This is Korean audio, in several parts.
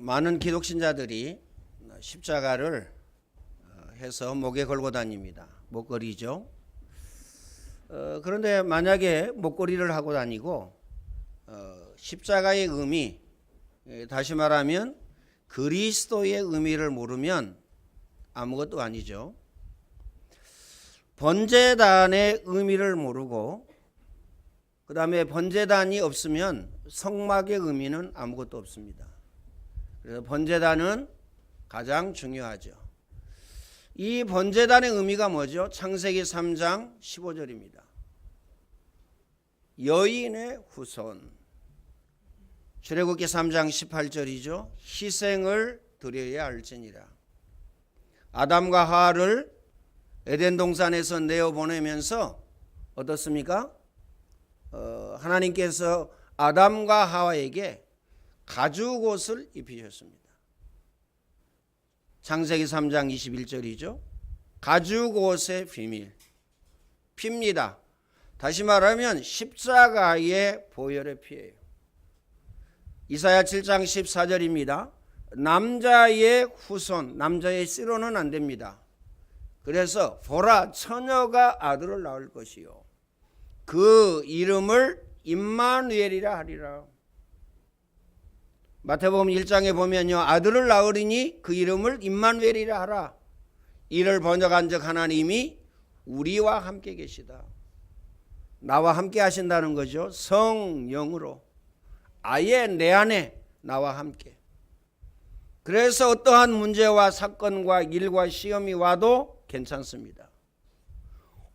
많은 기독신자들이 십자가를 해서 목에 걸고 다닙니다. 목걸이죠. 그런데 만약에 목걸이를 하고 다니고 십자가의 의미, 다시 말하면 그리스도의 의미를 모르면 아무것도 아니죠. 번제단의 의미를 모르고 그 다음에 번제단이 없으면 성막의 의미는 아무것도 없습니다. 그래서 번제단은 가장 중요하죠. 이 번제단의 의미가 뭐죠? 창세기 3장 15절입니다. 여인의 후손. 출애굽기 3장 18절이죠. 희생을 드려야 할지니라. 아담과 하와를 에덴 동산에서 내어보내면서 어떻습니까? 하나님께서 아담과 하와에게 가죽옷을 입히셨습니다. 창세기 3장 21절이죠. 가죽옷의 비밀. 피입니다. 다시 말하면 십자가의 보혈의 피예요. 이사야 7장 14절입니다. 남자의 후손, 남자의 씨로는 안 됩니다. 그래서 보라 처녀가 아들을 낳을 것이요 그 이름을 임마누엘이라 하리라. 마태복음 1장에 보면요, 아들을 낳으리니 그 이름을 임마누엘이라 하라. 이를 번역한 즉 하나님이 우리와 함께 계시다. 나와 함께 하신다는 거죠. 성령으로 아예 내 안에 나와 함께. 그래서 어떠한 문제와 사건과 일과 시험이 와도 괜찮습니다.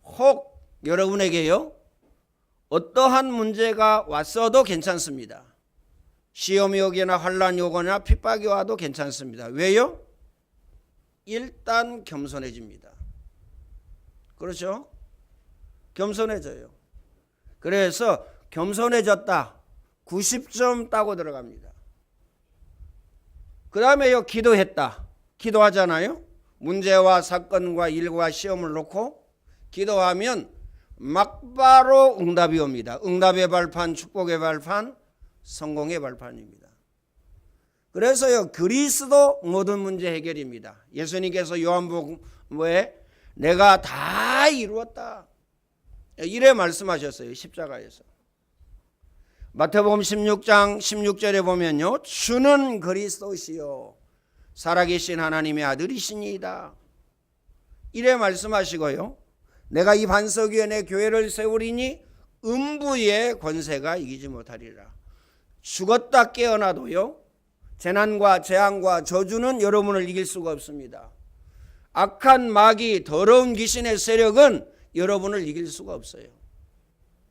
혹 여러분에게요, 어떠한 문제가 왔어도 괜찮습니다. 시험이 오거나 환란이 오거나 핍박이 와도 괜찮습니다. 왜요? 일단 겸손해집니다. 그렇죠? 겸손해져요. 그래서 겸손해졌다. 90점 따고 들어갑니다. 그 다음에요, 기도했다. 기도하잖아요. 문제와 사건과 일과 시험을 놓고 기도하면 막바로 응답이 옵니다. 응답의 발판, 축복의 발판, 성공의 발판입니다. 그래서요, 그리스도 모든 문제 해결입니다. 예수님께서 요한복음에 내가 다 이루었다 이래 말씀하셨어요. 십자가에서. 마태복음 16장 16절에 보면요, 주는 그리스도시요 살아계신 하나님의 아들이시니이다 이래 말씀하시고요, 내가 이 반석 위에 내 교회를 세우리니 음부의 권세가 이기지 못하리라. 죽었다 깨어나도요, 재난과 재앙과 저주는 여러분을 이길 수가 없습니다. 악한 마귀, 더러운 귀신의 세력은 여러분을 이길 수가 없어요.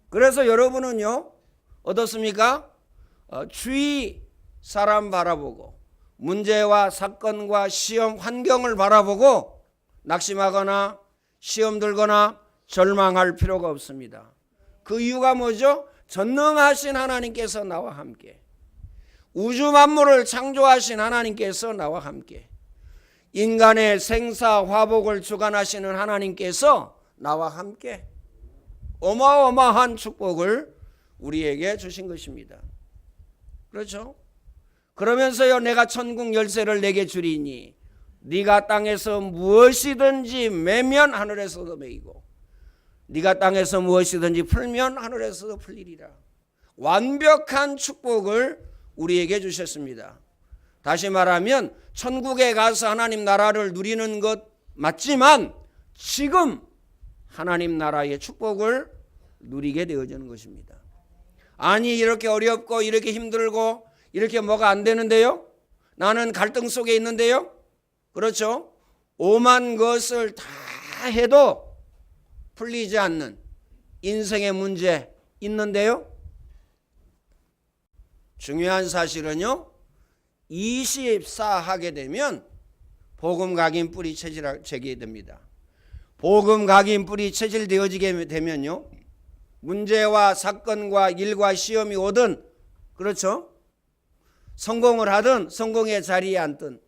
그래서 여러분은요, 어떻습니까? 주위 사람 바라보고 문제와 사건과 시험 환경을 바라보고 낙심하거나 시험 들거나 절망할 필요가 없습니다. 그 이유가 뭐죠? 전능하신 하나님께서 나와 함께, 우주 만물을 창조하신 하나님께서 나와 함께, 인간의 생사 화복을 주관하시는 하나님께서 나와 함께 어마어마한 축복을 우리에게 주신 것입니다. 그렇죠? 그러면서요, 내가 천국 열쇠를 내게 주리니 네가 땅에서 무엇이든지 매면 하늘에서도 매이고 네가 땅에서 무엇이든지 풀면 하늘에서도 풀리리라. 완벽한 축복을 우리에게 주셨습니다. 다시 말하면 천국에 가서 하나님 나라를 누리는 것 맞지만 지금 하나님 나라의 축복을 누리게 되어지는 것입니다. 아니, 이렇게 어렵고 이렇게 힘들고 이렇게 뭐가 안 되는데요? 나는 갈등 속에 있는데요? 그렇죠? 오만 것을 다 해도 풀리지 않는 인생의 문제 있는데요? 중요한 사실은요, 24 하게 되면 복음 각인 뿌리 체질되게 됩니다. 복음 각인 뿌리 체질되어지게 되면요, 문제와 사건과 일과 시험이 오든, 그렇죠? 성공을 하든 성공의 자리에 앉든,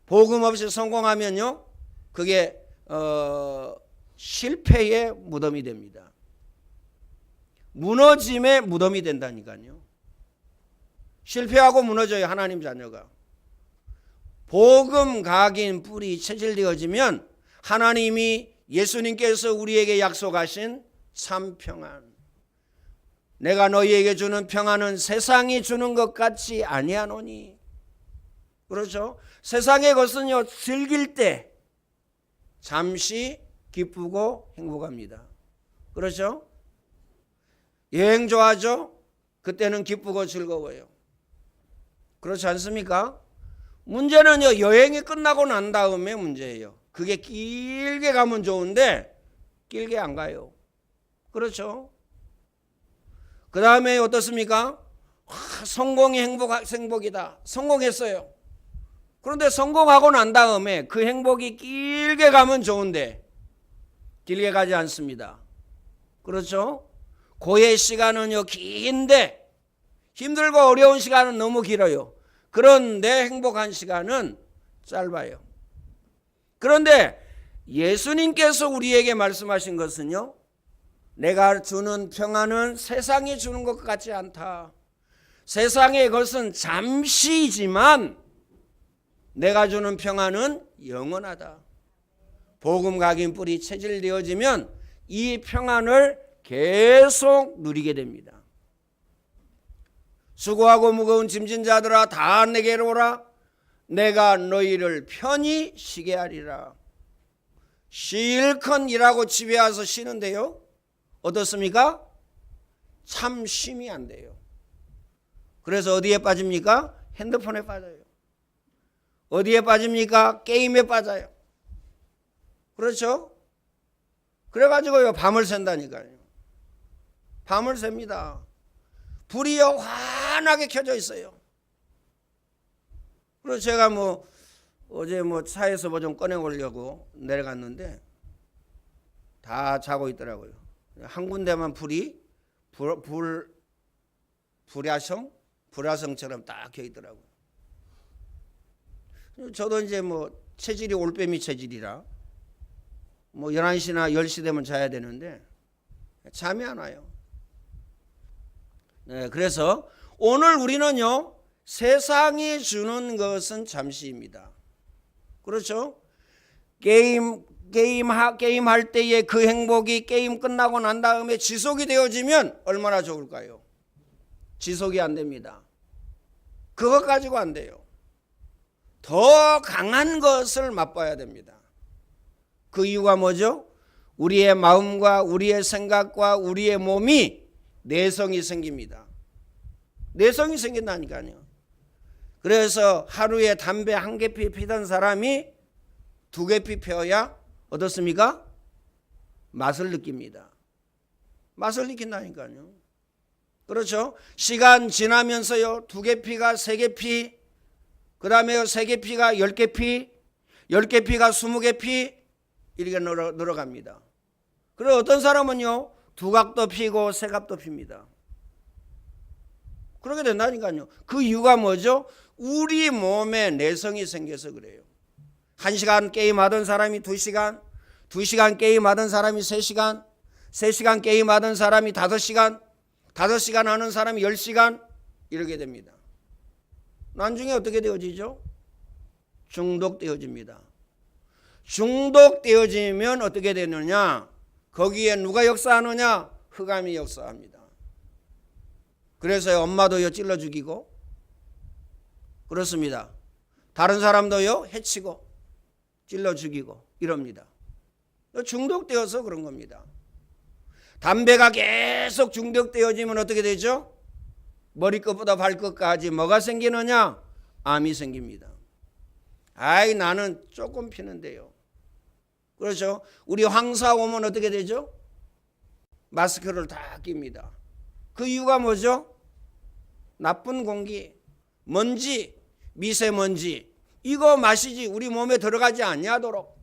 복음 없이 성공하면요, 그게 실패의 무덤이 됩니다. 무너짐의 무덤이 된다니까요. 실패하고 무너져요. 하나님 자녀가. 복음 각인 뿌리 체질되어지면 하나님이 예수님께서 우리에게 약속하신 참 평안, 내가 너희에게 주는 평안은 세상이 주는 것 같지 아니하노니. 그렇죠? 세상의 것은요, 즐길 때 잠시 기쁘고 행복합니다. 그렇죠? 여행 좋아하죠? 그때는 기쁘고 즐거워요. 그렇지 않습니까? 문제는요, 여행이 끝나고 난 다음에 문제예요. 그게 길게 가면 좋은데 길게 안 가요. 그렇죠? 그 다음에 어떻습니까? 성공이 행복이다. 성공했어요. 그런데 성공하고 난 다음에 그 행복이 길게 가면 좋은데 길게 가지 않습니다. 그렇죠? 고의 시간은요, 긴데 힘들고 어려운 시간은 너무 길어요. 그런데 행복한 시간은 짧아요. 그런데 예수님께서 우리에게 말씀하신 것은요, 내가 주는 평안은 세상이 주는 것 같지 않다. 세상의 것은 잠시이지만 내가 주는 평안은 영원하다. 복음 각인 뿌리 체질되어지면 이 평안을 계속 누리게 됩니다. 수고하고 무거운 짐진 자들아 다 내게로 오라. 내가 너희를 편히 쉬게 하리라. 실컷 일하고 집에 와서 쉬는데요, 어떻습니까? 참 쉼이 안 돼요. 그래서 어디에 빠집니까? 핸드폰에 빠져요. 어디에 빠집니까? 게임에 빠져요. 그렇죠? 그래가지고요, 밤을 샌다니까요. 밤을 셉니다. 불이요, 환하게 켜져 있어요. 그래서 제가 어제 차에서 좀 꺼내오려고 내려갔는데 다 자고 있더라고요. 한 군데만 불야성처럼 딱 켜 있더라고요. 저도 이제 체질이 올빼미 체질이라 11시나 10시 되면 자야 되는데 잠이 안 와요. 네, 그래서 오늘 우리는요, 세상이 주는 것은 잠시입니다. 그렇죠? 게임할 때의 그 행복이 게임 끝나고 난 다음에 지속이 되어지면 얼마나 좋을까요? 지속이 안 됩니다. 그것 가지고 안 돼요. 더 강한 것을 맛봐야 됩니다. 그 이유가 뭐죠? 우리의 마음과 우리의 생각과 우리의 몸이 내성이 생깁니다. 내성이 생긴다니까요. 그래서 하루에 담배 한 개 피던 사람이 2개 피워야 어떻습니까? 맛을 느낍니다. 맛을 느낀다니까요. 그렇죠? 시간 지나면서요, 2개 피가 3개 피, 그 다음에 3개 피가 10개 피, 10개 피가 20개 피, 이렇게 늘어갑니다. 그리고 어떤 사람은요, 2갑도 피고 3갑도 핍니다. 그렇게 된다니까요. 그 이유가 뭐죠? 우리 몸에 내성이 생겨서 그래요. 1시간 게임하던 사람이 2시간, 2시간 게임하던 사람이 3시간, 3시간 게임하던 사람이 5시간, 5시간 하는 사람이 10시간, 이렇게 됩니다. 나중에 어떻게 되어지죠? 중독되어집니다. 중독되어지면 어떻게 되느냐? 거기에 누가 역사하느냐? 흑암이 역사합니다. 그래서 엄마도요, 찔러 죽이고, 그렇습니다. 다른 사람도요, 해치고 찔러 죽이고 이럽니다. 중독되어서 그런 겁니다. 담배가 계속 중독되어지면 어떻게 되죠? 머리끝부터 발끝까지 뭐가 생기느냐? 암이 생깁니다. 아이, 나는 조금 피는데요. 그렇죠? 우리 황사 오면 어떻게 되죠? 마스크를 다 낍니다. 그 이유가 뭐죠? 나쁜 공기, 먼지, 미세먼지, 이거 마시지 우리 몸에 들어가지 아니하도록.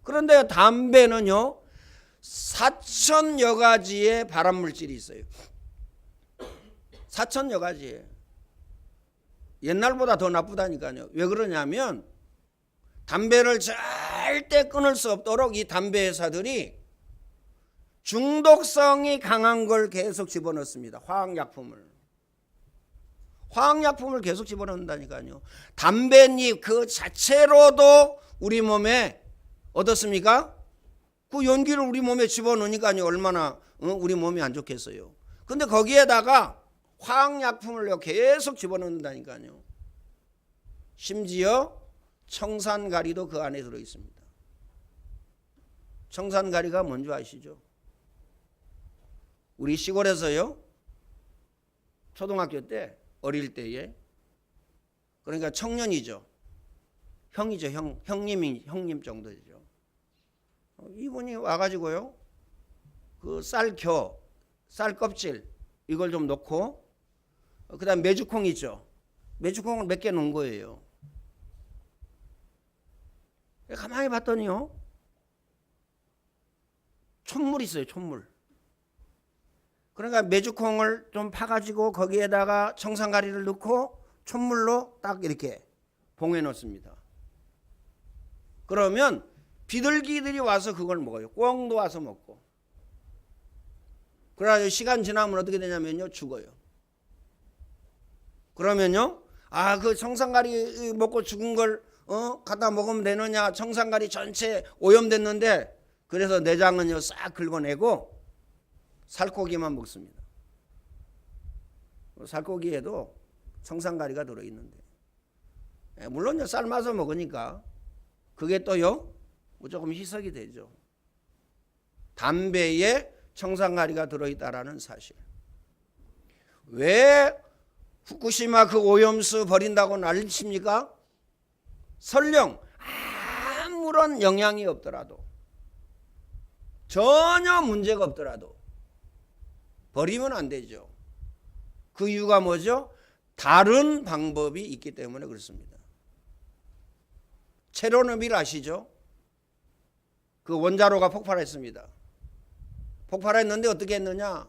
그런데 담배는요, 4,000여 가지의 발암물질이 있어요. 4,000여 가지예요. 옛날보다 더 나쁘다니까요. 왜 그러냐면 담배를 절대 끊을 수 없도록 이 담배 회사들이 중독성이 강한 걸 계속 집어넣습니다. 화학약품을. 화학약품을 계속 집어넣는다니까요. 담뱃잎 그 자체로도 우리 몸에 어떻습니까? 그 연기를 우리 몸에 집어넣으니까요. 얼마나 우리 몸이 안 좋겠어요. 근데 거기에다가 화학약품을 계속 집어넣는다니까요. 심지어 청산가리도 그 안에 들어있습니다. 청산가리가 뭔지 아시죠? 우리 시골에서요. 초등학교 때 어릴 때에 그러니까 청년이죠. 형이죠. 형님 정도죠. 이분이 와가지고요. 그 쌀 껍질 이걸 좀 넣고 그다음 메주콩 있죠. 메주콩을 몇 개 넣은 거예요. 가만히 봤더니요. 촛물 있어요. 촛물. 그러니까 메주콩을 좀 파가지고 거기에다가 청산가리를 넣고 촛물로 딱 이렇게 봉해 놓습니다. 그러면 비둘기들이 와서 그걸 먹어요. 꿩도 와서 먹고. 그래가지고 시간 지나면 어떻게 되냐면요. 죽어요. 그러면요. 아, 그 청산가리 먹고 죽은 걸 갖다 먹으면 되느냐. 청산가리 전체 오염됐는데 그래서 내장은요 싹 긁어내고 살코기만 먹습니다. 살코기에도 청산가리가 들어있는데 물론요 삶아서 먹으니까 그게 또요 조금 희석이 되죠. 담배에 청산가리가 들어있다라는 사실. 왜 후쿠시마 그 오염수 버린다고 난리칩니까? 설령 아무런 영향이 없더라도 전혀 문제가 없더라도 버리면 안 되죠. 그 이유가 뭐죠? 다른 방법이 있기 때문에 그렇습니다. 체르노빌 아시죠? 그 원자로가 폭발했습니다. 폭발했는데 어떻게 했느냐?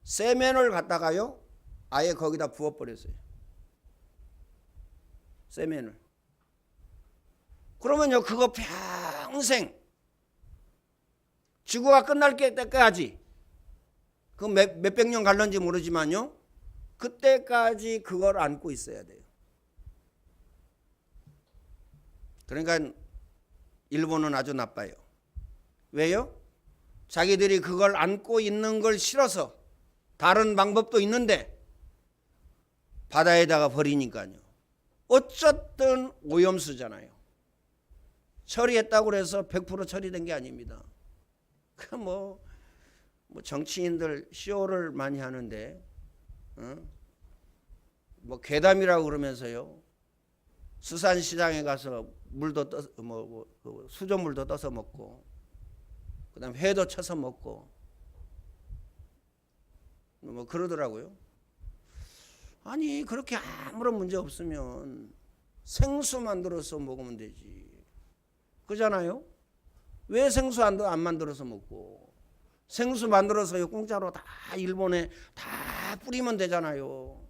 세면을 갖다가요 아예 거기다 부어버렸어요. 세면을. 그러면요 그거 평생 지구가 끝날 때까지 그 몇백 년 갈는지 모르지만요 그때까지 그걸 안고 있어야 돼요. 그러니까 일본은 아주 나빠요. 왜요? 자기들이 그걸 안고 있는 걸 싫어서 다른 방법도 있는데 바다에다가 버리니까요. 어쨌든 오염수잖아요. 처리했다고 해서 100% 처리된 게 아닙니다. 그 뭐 정치인들 쇼를 많이 하는데 뭐 괴담이라고 그러면서요. 수산시장에 가서 물도 수돗물도 떠서 먹고 그다음 회도 쳐서 먹고 뭐 그러더라고요. 아니 그렇게 아무런 문제 없으면 생수 만들어서 먹으면 되지. 그잖아요. 왜 생수 안 만들어서 먹고 생수 만들어서 공짜로 다 일본에 다 뿌리면 되잖아요.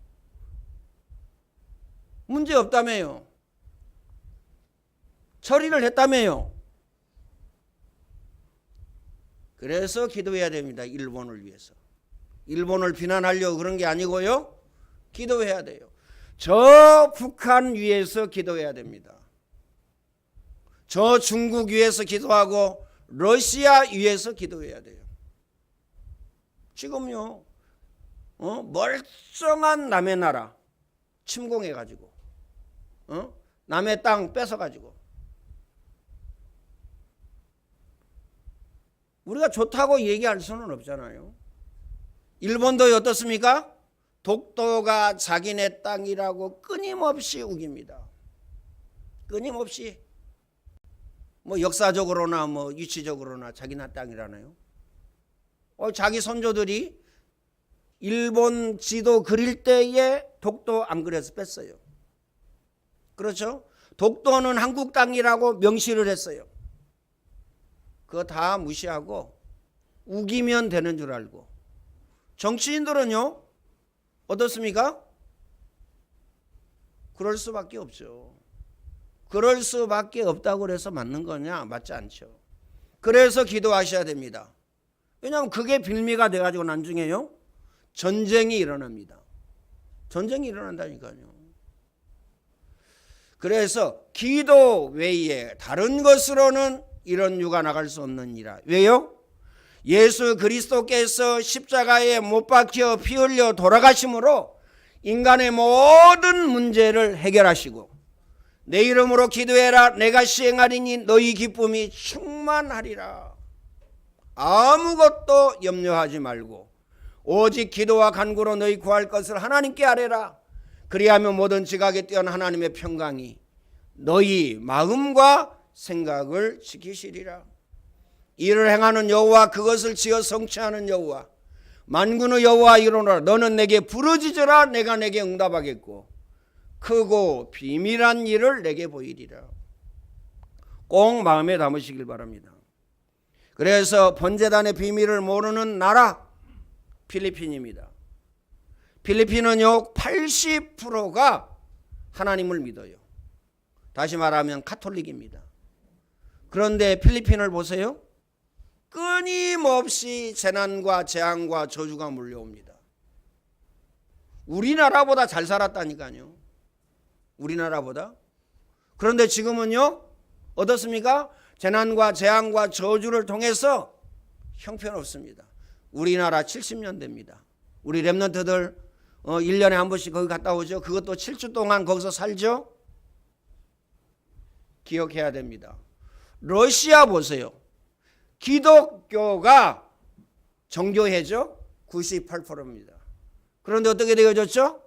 문제 없다며요. 처리를 했다며요. 그래서 기도해야 됩니다. 일본을 위해서. 일본을 비난하려고 그런 게 아니고요. 기도해야 돼요. 저 북한 위해서 기도해야 됩니다. 저 중국 위해서 기도하고 러시아 위해서 기도해야 돼요. 지금요 멀쩡한 남의 나라 침공해가지고 남의 땅 뺏어가지고 우리가 좋다고 얘기할 수는 없잖아요. 일본도 어떻습니까? 독도가 자기네 땅이라고 끊임없이 우깁니다. 끊임없이 뭐 역사적으로나 뭐 위치적으로나 자기네 땅이라나요. 자기 선조들이 일본 지도 그릴 때에 독도 안 그려서 뺐어요. 그렇죠? 독도는 한국 땅이라고 명시를 했어요. 그거 다 무시하고 우기면 되는 줄 알고. 정치인들은요 어떻습니까? 그럴 수밖에 없죠. 그럴 수밖에 없다고 해서 맞는 거냐? 맞지 않죠. 그래서 기도하셔야 됩니다. 왜냐하면 그게 빌미가 돼가지고 나중에요 전쟁이 일어납니다. 전쟁이 일어난다니까요. 그래서 기도 외에 다른 것으로는 이런 유가 나갈 수 없느니라. 왜요? 예수 그리스도께서 십자가에 못 박혀 피 흘려 돌아가심으로 인간의 모든 문제를 해결하시고 내 이름으로 기도해라 내가 시행하리니 너희 기쁨이 충만하리라. 아무것도 염려하지 말고 오직 기도와 간구로 너희 구할 것을 하나님께 아뢰라. 그리하면 모든 지각에 뛰어난 하나님의 평강이 너희 마음과 생각을 지키시리라. 이를 행하는 여호와 그것을 지어 성취하는 여호와 만군의 여호와 이르노라. 너는 내게 부르짖으라 내가 내게 응답하겠고 크고 비밀한 일을 내게 보이리라. 꼭 마음에 담으시길 바랍니다. 그래서 번제단의 비밀을 모르는 나라 필리핀입니다. 필리핀은요 80%가 하나님을 믿어요. 다시 말하면 카톨릭입니다. 그런데 필리핀을 보세요. 끊임없이 재난과 재앙과 저주가 몰려옵니다. 우리나라보다 잘 살았다니까요. 우리나라보다. 그런데 지금은요 어떻습니까? 재난과 재앙과 저주를 통해서 형편없습니다. 우리나라 70년대입니다. 우리 랩런트들 1년에 한 번씩 거기 갔다 오죠. 그것도 7주 동안 거기서 살죠. 기억해야 됩니다. 러시아 보세요. 기독교가 정교회죠. 98%입니다. 그런데 어떻게 되어졌죠?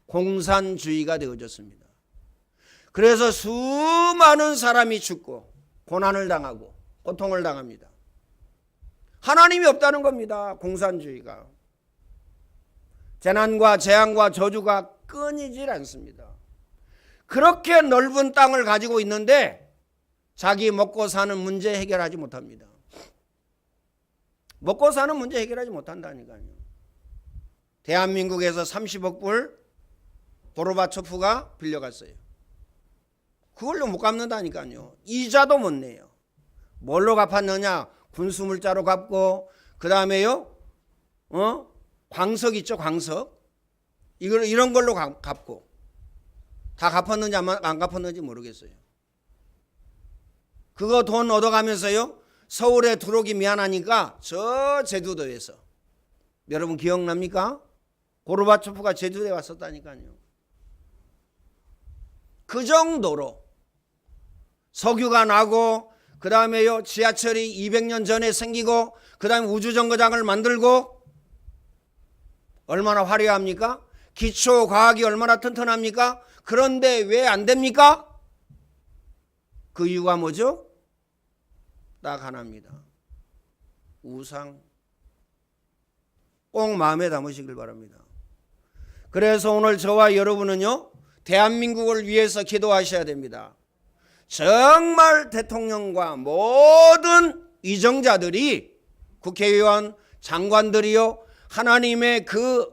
공산주의가 되어졌습니다. 그래서 수많은 사람이 죽고 고난을 당하고 고통을 당합니다. 하나님이 없다는 겁니다. 공산주의가. 재난과 재앙과 저주가 끊이질 않습니다. 그렇게 넓은 땅을 가지고 있는데 자기 먹고 사는 문제 해결하지 못합니다. 먹고 사는 문제 해결하지 못한다니까요. 대한민국에서 30억 불 고르바초프가 빌려갔어요. 그걸로 못 갚는다니까요. 이자도 못 내요. 뭘로 갚았느냐? 군수물자로 갚고 그 다음에요 광석 있죠. 광석 이런 걸로 갚고 다 갚았는지 안 갚았는지 모르겠어요. 그거 돈 얻어가면서요 서울에 들어오기 미안하니까 저 제주도에서 여러분 기억납니까? 고르바초프가 제주도에 왔었다니까요. 그 정도로 석유가 나고 그 다음에요 지하철이 200년 전에 생기고 그 다음에 우주정거장을 만들고 얼마나 화려합니까? 기초과학이 얼마나 튼튼합니까? 그런데 왜 안 됩니까? 그 이유가 뭐죠? 딱 하나입니다. 우상. 꼭 마음에 담으시길 바랍니다. 그래서 오늘 저와 여러분은요 대한민국을 위해서 기도하셔야 됩니다. 정말 대통령과 모든 위정자들이 국회의원, 장관들이요 하나님의 그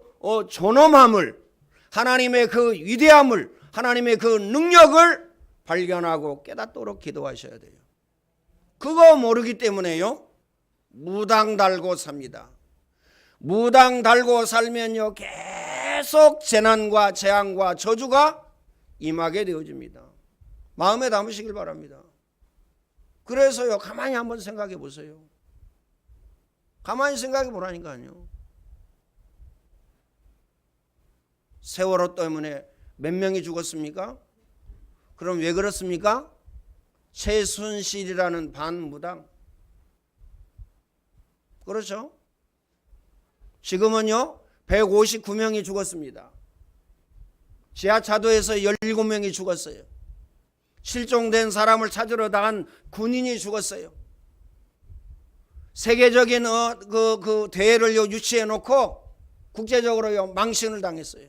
존엄함을 하나님의 그 위대함을 하나님의 그 능력을 발견하고 깨닫도록 기도하셔야 돼요. 그거 모르기 때문에요 무당 달고 삽니다. 무당 달고 살면요 계속 재난과 재앙과 저주가 임하게 되어집니다. 마음에 담으시길 바랍니다. 그래서요 가만히 한번 생각해 보세요. 가만히 생각해 보라니까요. 세월호 때문에 몇 명이 죽었습니까? 그럼 왜 그렇습니까? 최순실이라는 반무당. 그렇죠? 지금은요 159명이 죽었습니다. 지하차도에서 17명이 죽었어요. 실종된 사람을 찾으러 나간 군인이 죽었어요. 세계적인 그 대회를 유치해 놓고 국제적으로 망신을 당했어요.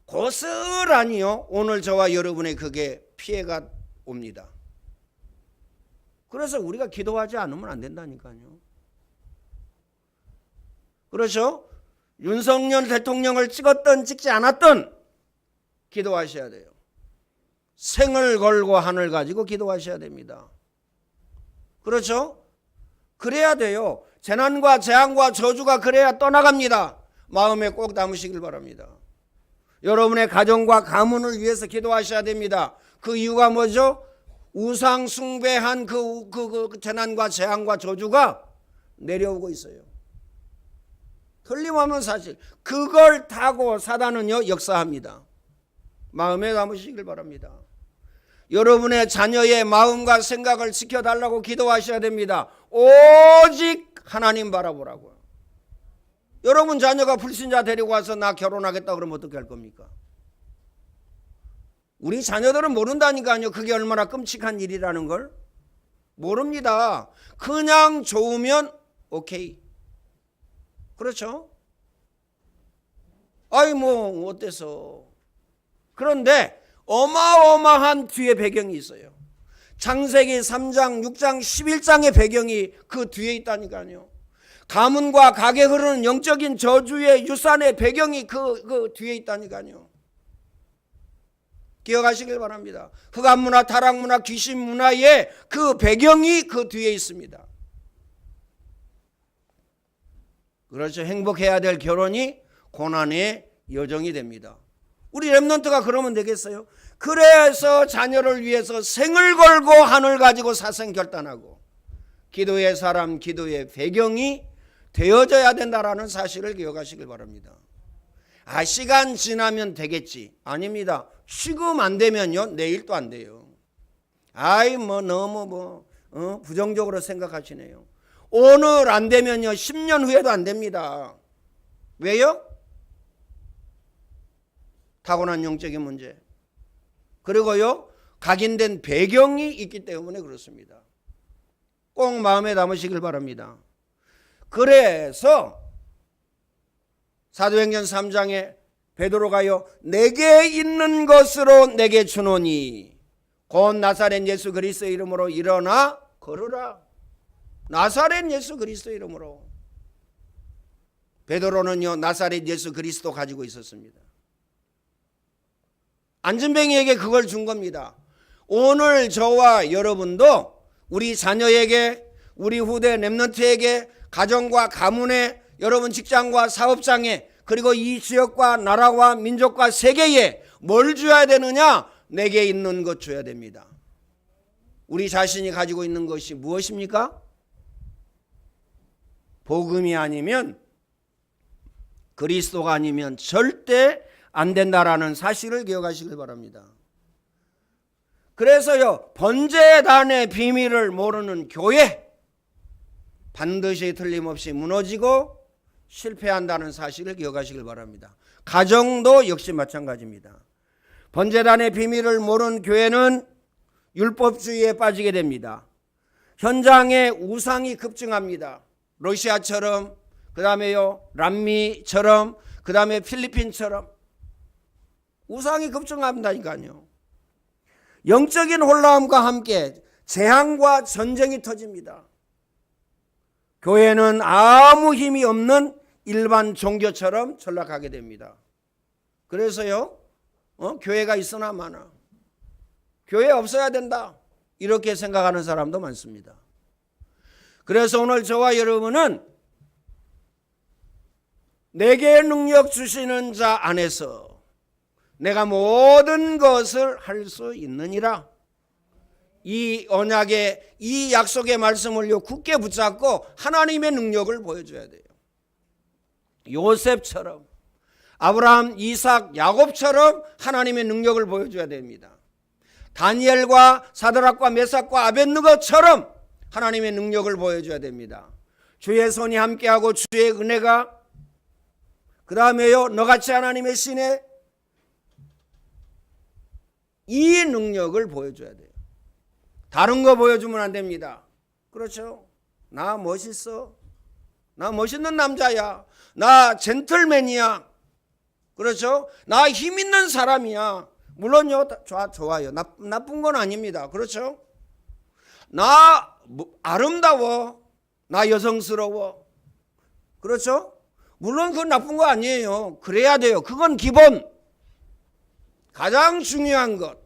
고스란히요 오늘 저와 여러분의 그게 피해가 옵니다. 그래서 우리가 기도하지 않으면 안 된다니까요. 그렇죠? 윤석열 대통령을 찍었든 찍지 않았든 기도하셔야 돼요. 생을 걸고 하늘 가지고 기도하셔야 됩니다. 그렇죠? 그래야 돼요. 재난과 재앙과 저주가 그래야 떠나갑니다. 마음에 꼭 담으시길 바랍니다. 여러분의 가정과 가문을 위해서 기도하셔야 됩니다. 그 이유가 뭐죠? 우상 숭배한 그 재난과 재앙과 저주가 내려오고 있어요. 틀림없는 사실. 그걸 타고 사단은요 역사합니다. 마음에 담으시길 바랍니다. 여러분의 자녀의 마음과 생각을 지켜달라고 기도하셔야 됩니다. 오직 하나님 바라보라고요. 여러분 자녀가 불신자 데리고 와서 나 결혼하겠다 그러면 어떻게 할 겁니까? 우리 자녀들은 모른다니까요. 그게 얼마나 끔찍한 일이라는 걸. 모릅니다. 그냥 좋으면 오케이. 그렇죠? 아이 뭐 어때서. 그런데 어마어마한 뒤에 배경이 있어요. 창세기 3장, 6장, 11장의 배경이 그 뒤에 있다니까요. 가문과 각에 흐르는 영적인 저주의 유산의 배경이 그 뒤에 있다니까요. 기억하시길 바랍니다. 흑암문화, 타락문화, 귀신문화의 그 배경이 그 뒤에 있습니다. 그렇죠. 행복해야 될 결혼이 고난의 여정이 됩니다. 우리 렘넌트가 그러면 되겠어요? 그래서 자녀를 위해서 생을 걸고 한을 가지고 사생결단하고 기도의 사람, 기도의 배경이 되어져야 된다라는 사실을 기억하시길 바랍니다. 시간 지나면 되겠지. 아닙니다. 지금 안 되면요 내일 또 안 돼요. 너무 부정적으로 생각하시네요. 오늘 안 되면요 10년 후에도 안 됩니다. 왜요? 타고난 영적인 문제. 그리고요 각인된 배경이 있기 때문에 그렇습니다. 꼭 마음에 담으시길 바랍니다. 그래서 사도행전 3장에 베드로가요 내게 있는 것으로 내게 주노니 곧 나사렛 예수 그리스도의 이름으로 일어나 걸으라. 나사렛 예수 그리스도 이름으로. 베드로는요 나사렛 예수 그리스도 가지고 있었습니다. 안진뱅이에게 그걸 준 겁니다. 오늘 저와 여러분도 우리 자녀에게, 우리 후대 렘넌트에게, 가정과 가문에, 여러분 직장과 사업장에, 그리고 이 지역과 나라와 민족과 세계에 뭘 줘야 되느냐? 내게 있는 것 줘야 됩니다. 우리 자신이 가지고 있는 것이 무엇입니까? 복음이 아니면, 그리스도가 아니면 절대 안 된다라는 사실을 기억하시길 바랍니다. 그래서요 번제단의 비밀을 모르는 교회 반드시 틀림없이 무너지고 실패한다는 사실을 기억하시길 바랍니다. 가정도 역시 마찬가지입니다. 번제단의 비밀을 모르는 교회는 율법주의에 빠지게 됩니다. 현장에 우상이 급증합니다. 러시아처럼, 그 다음에요 남미처럼, 그 다음에 필리핀처럼 우상이 급증한다니까요. 영적인 혼란과 함께 재앙과 전쟁이 터집니다. 교회는 아무 힘이 없는 일반 종교처럼 전락하게 됩니다. 그래서요 교회가 있으나 마나 교회 없어야 된다 이렇게 생각하는 사람도 많습니다. 그래서 오늘 저와 여러분은 내게 능력 주시는 자 안에서 내가 모든 것을 할 수 있느니라. 이 언약의 이 약속의 말씀을 굳게 붙잡고 하나님의 능력을 보여줘야 돼요. 요셉처럼, 아브라함, 이삭, 야곱처럼 하나님의 능력을 보여줘야 됩니다. 다니엘과 사드락과 메삭과 아벳느고처럼 하나님의 능력을 보여줘야 됩니다. 주의 손이 함께하고 주의 은혜가, 그 다음에요 너같이 하나님의 신에 이 능력을 보여줘야 돼요. 다른 거 보여주면 안 됩니다. 그렇죠? 나 멋있어. 나 멋있는 남자야. 나 젠틀맨이야. 그렇죠? 나 힘 있는 사람이야. 물론요, 좋아요. 나쁜 건 아닙니다. 그렇죠? 나 아름다워. 나 여성스러워. 그렇죠? 물론 그건 나쁜 거 아니에요. 그래야 돼요. 그건 기본. 가장 중요한 것.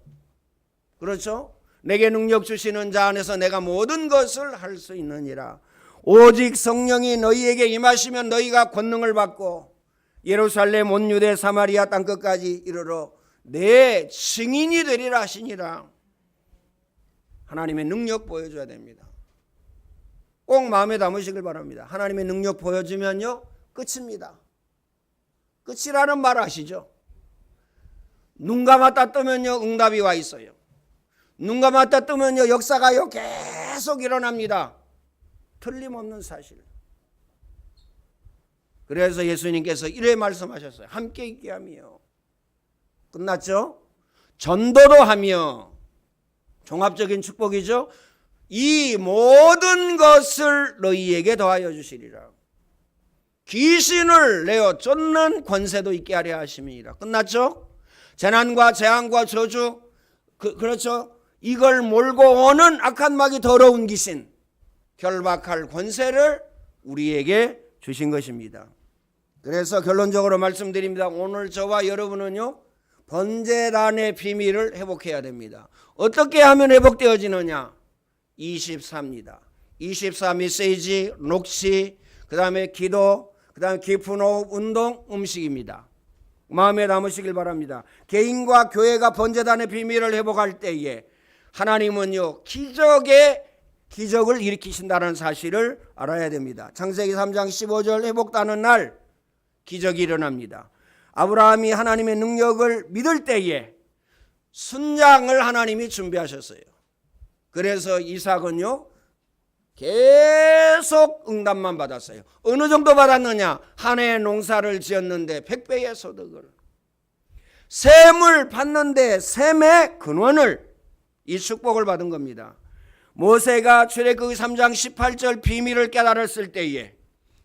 그렇죠? 내게 능력 주시는 자 안에서 내가 모든 것을 할 수 있느니라. 오직 성령이 너희에게 임하시면 너희가 권능을 받고 예루살렘 온 유대 사마리아 땅끝까지 이르러 내 증인이 되리라 하시니라. 하나님의 능력 보여줘야 됩니다. 꼭 마음에 담으시길 바랍니다. 하나님의 능력 보여주면요 끝입니다. 끝이라는 말 아시죠? 눈 감았다 뜨면요 응답이 와 있어요. 눈 감았다 뜨면요 역사가요 계속 일어납니다. 틀림없는 사실. 그래서 예수님께서 이래 말씀하셨어요. 함께 있게 하며. 끝났죠? 전도도 하며. 종합적인 축복이죠. 이 모든 것을 너희에게 더하여 주시리라. 귀신을 내어 쫓는 권세도 있게 하려 하심이니라. 끝났죠? 재난과 재앙과 저주, 그렇죠? 이걸 몰고 오는 악한 마귀 더러운 귀신 결박할 권세를 우리에게 주신 것입니다. 그래서 결론적으로 말씀드립니다. 오늘 저와 여러분은요 번제단의 비밀을 회복해야 됩니다. 어떻게 하면 회복되어지느냐? 24입니다. 24 메시지, 녹시, 그 다음에 기도, 그 다음에 깊은 호흡, 운동, 음식입니다. 마음에 담으시길 바랍니다. 개인과 교회가 번제단의 비밀을 회복할 때에 하나님은요 기적을 일으키신다는 사실을 알아야 됩니다. 창세기 3장 15절 회복되는 날 기적이 일어납니다. 아브라함이 하나님의 능력을 믿을 때에 순장을 하나님이 준비하셨어요. 그래서 이삭은요 계속 응답만 받았어요. 어느 정도 받았느냐? 한 해 농사를 지었는데 100배의 소득을, 셈을 받는데 셈의 근원을, 이 축복을 받은 겁니다. 모세가 출애굽기 3장 18절 비밀을 깨달았을 때에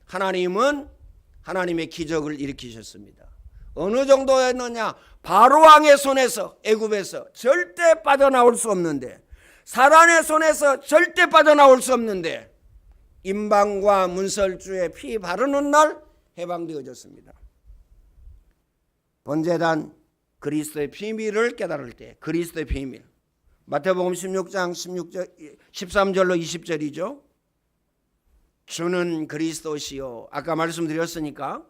하나님은 하나님의 기적을 일으키셨습니다. 어느 정도였느냐? 바로왕의 손에서, 애굽에서 절대 빠져나올 수 없는데, 사단의 손에서 절대 빠져나올 수 없는데 임방과 문설주에 피 바르는 날 해방되어졌습니다. 번제단 그리스도의 비밀을 깨달을 때, 그리스도의 비밀, 마태복음 16장 13절로 20절이죠. 주는 그리스도시요. 아까 말씀드렸으니까.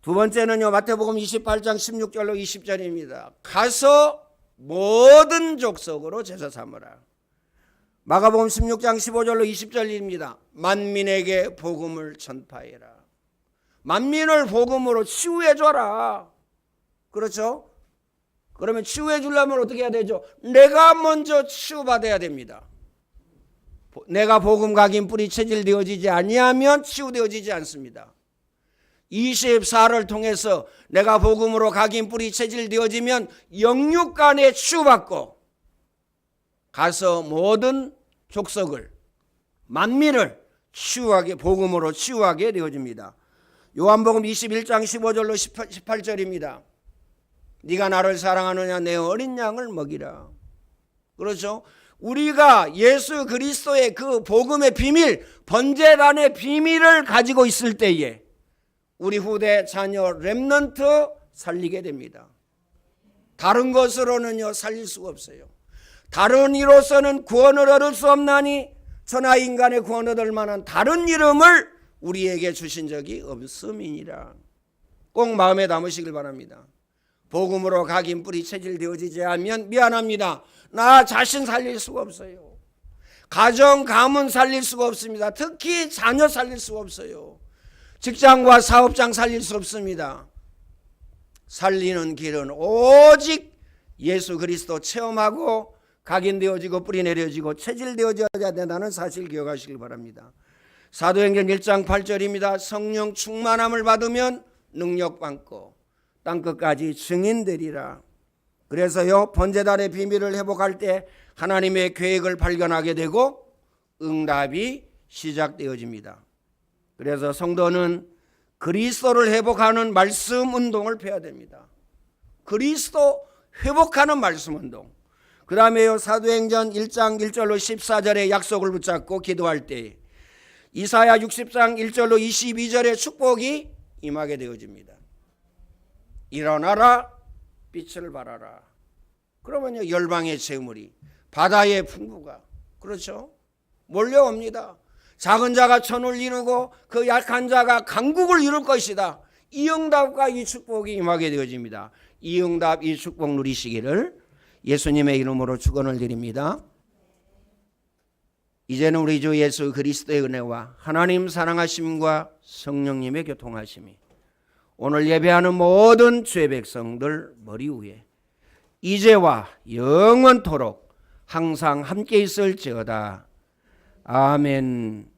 두 번째는요 마태복음 28장 16절로 20절입니다. 가서 모든 족속으로 제사 삼으라. 마가복음 16장 15절로 20절입니다. 만민에게 복음을 전파해라. 만민을 복음으로 치유해 줘라. 그렇죠? 그러면 치유해 주려면 어떻게 해야 되죠? 내가 먼저 치유받아야 됩니다. 내가 복음 각인 뿌리 체질되어지지 아니하면 치유되어지지 않습니다. 24를 통해서 내가 복음으로 각인 뿌리 체질되어지면 영육간에 치유받고 가서 모든 족속을, 만민을 치유하게, 복음으로 치유하게 되어집니다. 요한복음 21장 15절로 18절입니다. 네가 나를 사랑하느냐? 내 어린 양을 먹이라. 그렇죠? 우리가 예수 그리스도의 그 복음의 비밀, 번제단의 비밀을 가지고 있을 때에 우리 후대 자녀 렘넌트 살리게 됩니다. 다른 것으로는요 살릴 수가 없어요. 다른 이로서는 구원을 얻을 수 없나니 천하 인간의 구원을 얻을 만한 다른 이름을 우리에게 주신 적이 없음이니라. 꼭 마음에 담으시길 바랍니다. 복음으로 각인 뿌리 체질되어지지 않으면 미안합니다. 나 자신 살릴 수가 없어요. 가정 가문 살릴 수가 없습니다. 특히 자녀 살릴 수가 없어요. 직장과 사업장 살릴 수 없습니다. 살리는 길은 오직 예수 그리스도 체험하고 각인되어지고 뿌리 내려지고 체질되어져야 된다는 사실 기억하시길 바랍니다. 사도행전 1장 8절입니다. 성령 충만함을 받으면 능력 받고 땅끝까지 증인되리라. 그래서요 번제단의 비밀을 회복할 때 하나님의 계획을 발견하게 되고 응답이 시작되어집니다. 그래서 성도는 그리스도를 회복하는 말씀 운동을 펴야 됩니다. 그리스도 회복하는 말씀 운동. 그 다음에요 사도행전 1장 1절로 14절의 약속을 붙잡고 기도할 때 이사야 60장 1절로 22절의 축복이 임하게 되어집니다. 일어나라 빛을 발하라. 그러면요 열방의 재물이, 바다의 풍부가, 그렇죠, 몰려옵니다. 작은 자가 천을 이루고 그 약한 자가 강국을 이룰 것이다. 이 응답과 이 축복이 임하게 되어집니다. 이 응답, 이 축복 누리시기를 예수님의 이름으로 축원을 드립니다. 이제는 우리 주 예수 그리스도의 은혜와 하나님 사랑하심과 성령님의 교통하심이 오늘 예배하는 모든 주의 백성들 머리 위에 이제와 영원토록 항상 함께 있을지어다. 아멘.